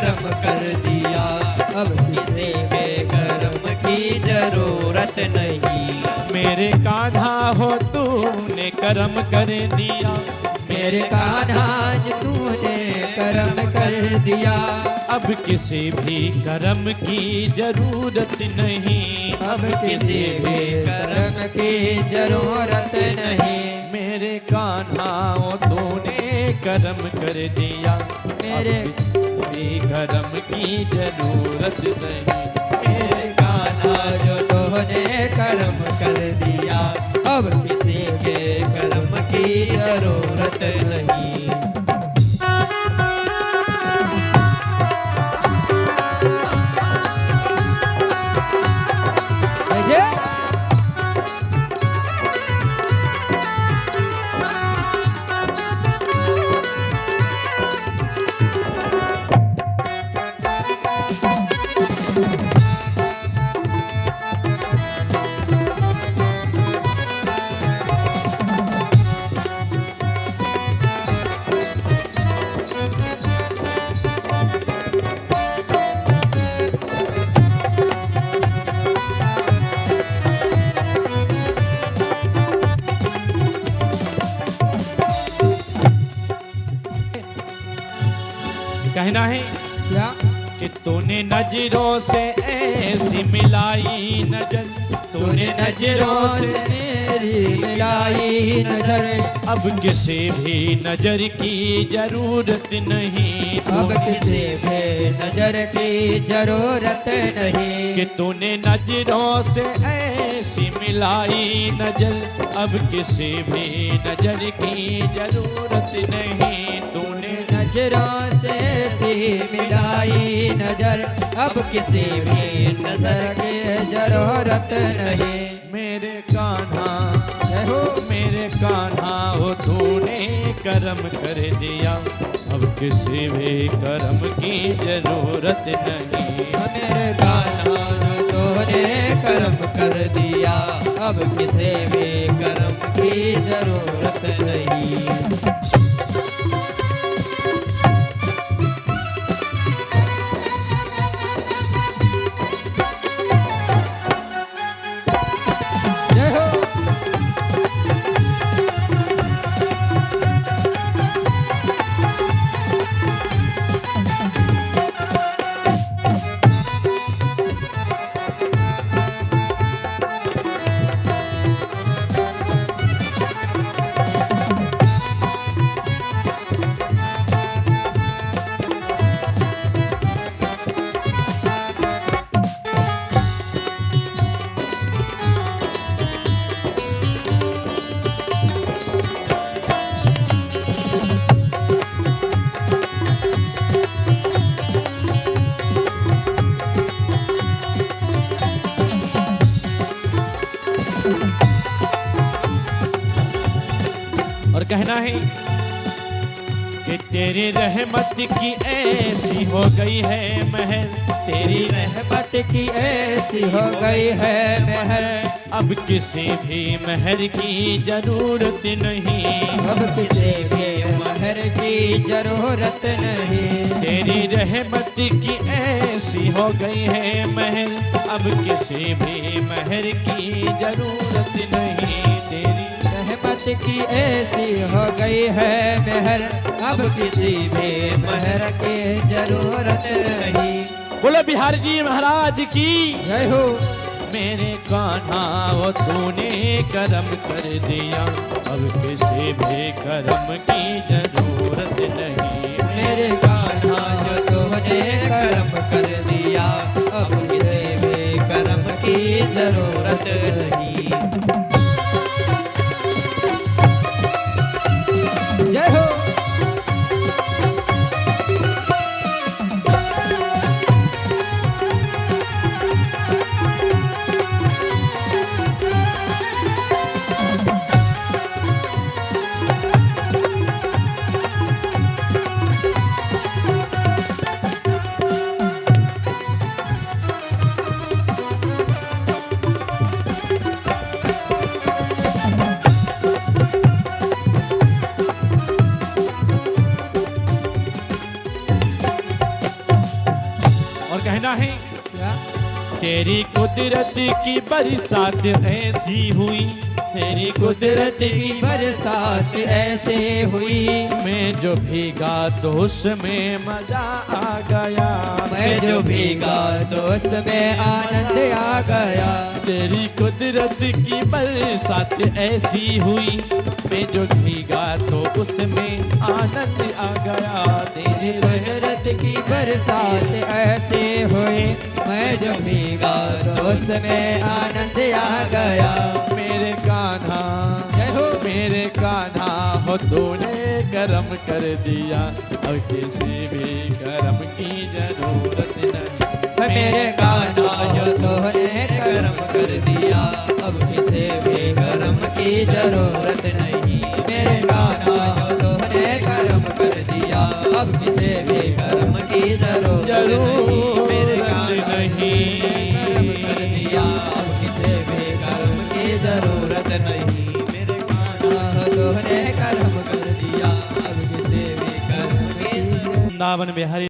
कर्म कर दिया, अब किसी के कर्म की जरूरत नहीं। मेरे कान्हा हो तूने कर्म कर दिया, मेरे कान्हा तूने कर्म कर दिया, अब किसी भी कर्म की जरूरत नहीं। अब किसी भी कर्म की जरूरत नहीं। मेरे कान्हा हो तूने कर्म कर दिया, मेरे भी कर्म की जरूरत नहीं। मेरे कान्हा जो तूने कर्म कर दिया, अब किसी के कर्म की जरूरत नहीं। कहना है क्या कि तूने नजरों से ऐसी मिलाई नजर, तूने नजरों से मेरी मिलाई नजर, अब किसी भी नजर की जरूरत नहीं। अब किसी भी नजर की जरूरत नहीं। कि तूने नजरों से ऐसी मिलाई नजर, अब किसी भी नजर की जरूरत नहीं। तूने नजरों से सी मिलाई नजर, अब किसी भी नजर की जरूरत नहीं। मेरे कान्हा हो, मेरे कान्हा हो तूने कर्म कर दिया, अब किसी भी कर्म की जरूरत नहीं। मेरे कान्हा तूने कर्म कर दिया, अब किसी भी कर्म की जरूरत नहीं। और कहना है कि तेरी रहमत की ऐसी हो गई है महर, तेरी रहमत की ऐसी हो गई है महर, अब किसी भी महर की जरूरत नहीं। अब किसी भी महर की जरूरत नहीं। तेरी रहमत की ऐसी हो गई है महर, अब किसी भी महर की जरूरत नहीं। तेरी रहमत की ऐसी हो गई है महर, अब किसी भी महर की जरूरत नहीं। बोलो बिहार जी महाराज की जय हो। मेरे कान्हा वो तूने कर्म कर दिया, अब किसी भी कर्म की जरूरत नहीं। मेरे कान्हा जो तूने कर्म कर दिया, अब किसी भी कर्म की जरूरत नहीं। जय हो। कहना है क्या? तेरी कुदरत की बरसात ऐसी हुई, तेरी कुदरत की बरसात ऐसे हुई, मैं जो भीगा तो उसमें मजा आ गया, मैं जो भीगा तो उसमें आनंद आ गया। तेरी कुदरत की बरसात ऐसी हुई, मैं जो भीगा तो उसमें आनंद आ गया। तेरी कुदरत की बरसात ऐसे हुई, मैं जो भीगा तो उसमें आनंद आ गया। मेरे कान्हा जय हो। मेरे कान्हा हो तूने करम कर दिया, अब किसी भी करम की जरूरत नहीं। मेरे कान्हा जो तूने कर्म कर दिया, अब किसी भी कर्म की जरूरत नहीं। मेरे कान्हा जो तूने कर्म कर दिया, अब किसी भी कर्म की जरूरत नहीं। मेरे कान्हा नहीं कर्म कर दिया, अब किसी भी कर्म की जरूरत नहीं। मेरे कान्हा तूने कर्म कर दिया, अब किसी भी कर्म की वृंदावन बिहारी